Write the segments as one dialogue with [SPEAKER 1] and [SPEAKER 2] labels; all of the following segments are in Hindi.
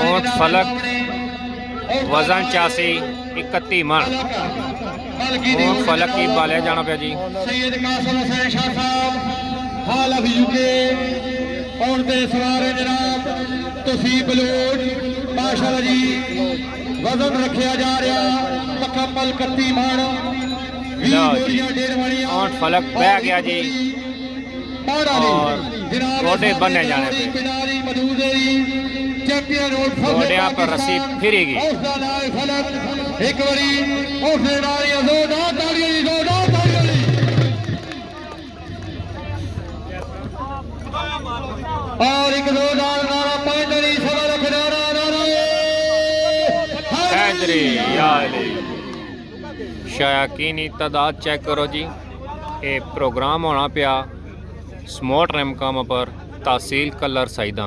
[SPEAKER 1] ऊंट फलक वजन 84 31 मन। ऊंट फलक की बाले जाना पे जी।
[SPEAKER 2] वजन रखा जा रहा मुकम्मल 31 मन।
[SPEAKER 1] ऊंट फलक बह गया जी और गोडे बने जाने पे गोडिया पर रस्सी फिरेगी।
[SPEAKER 2] एक बारी और एक दो नारा पांच सवा लख
[SPEAKER 1] शायकीनी तादाद चेक करो जी। ये प्रोग्राम होना पिया स्मोट रैम काम पर तहसील कलर साइदा।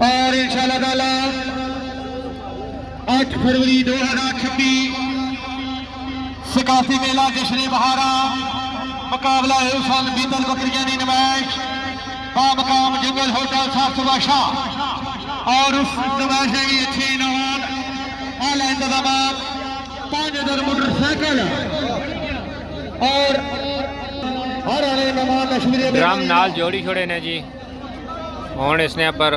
[SPEAKER 2] और इंशाअल्लाह ताला 8 फरवरी 2026 सकाफी मेला जश्न बहारा मुकाबला है उसल बीतल बकरियां की नुमाइश बामकाम जंगल होटल साफ सुबाशा। और उस नुमाइश में भी अच्छे इनाम आला इंतजाम 5000 मोटरसाइकिल और हर आने मेहमान कश्मीरी
[SPEAKER 1] ड्रम नाल जोड़ी छोड़े ने जी। हुण इसने पर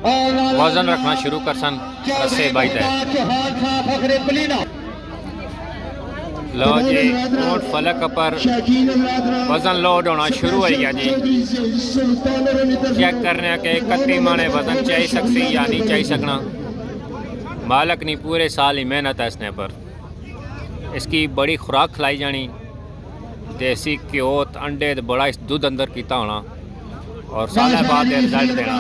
[SPEAKER 1] वजन रखना शुरू कर सन रस्से बाइट है। लो जी ऊंट फलक पर वजन लोड होना शुरू हो गया जी। चेक करने के 31 माने वजन चाहिए सकती या नहीं चाहिए सकना। मालक ने पूरे साल ही मेहनत है इसने पर। इसकी बड़ी खुराक खिलाई जानी देसी घ्यो अंडे बड़ा इस दूध अंदर किया होना और साल बाद रिजल्ट देना।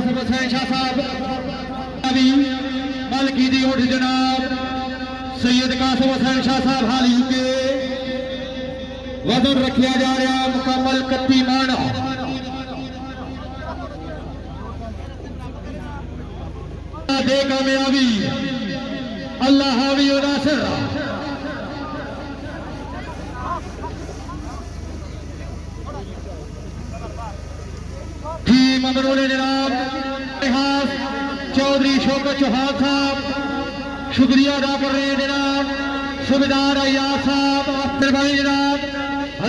[SPEAKER 2] सैयद कासिम हुसैन शाह साहब हाल यूके वजन रखा जा रहा मुकम्मल 31 मन। दे कामयाबी अल्लाह हावी और नासिर। टीम अमरोले जनाब चौधरी शौकत चौहान साहब शुक्रिया अदा कर रहे हैं जनाब। सुबेदार अयाज साहब अख्तर भाई जनाब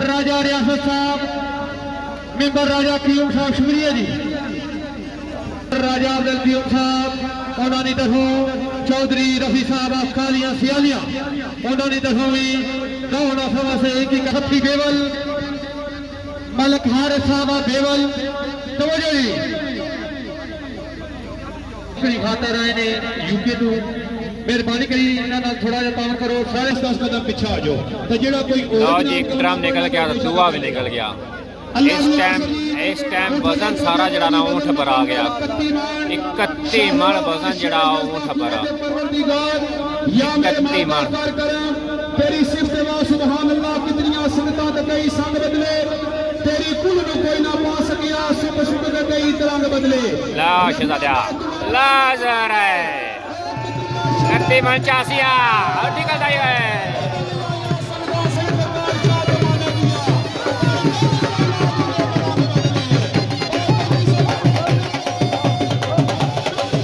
[SPEAKER 2] राजा रियासत साहब मेंबर राजा क्यूम साहब शुक्रिया जी। राजा अब्दुल क्यूम साहब उन्होंने तरफों चौधरी रफी साहब अफकालियां सियालियां उन्होंने तरफों भी 9 सवा से एक हफ्ती बेवल मलक हारिस साहब बेवल तवज्जो जी खाता रहे ने यूके तो मेहरबानी करी थोड़ा जा काम करो। सारे 10 कदम पीछे आ जाओ तो जो कोई
[SPEAKER 1] जी ड्रम निकल गया तो दुआ भी निकल गया। इस टाइम वजन सारा जड़ा ना ऊंट पर आ गया 31 मन वजन जड़ा ऊंट पर 31 मन।
[SPEAKER 2] तेरी सिफ्त वा सुभान अल्लाह कितनी संगतां ते कई संग बदले तेरी कुल नु कोई ना पा सकिया सुख सुख ते कई तरंग बदले।
[SPEAKER 1] ला शहजादा लाजर है 31 मन 84 निकल जाए।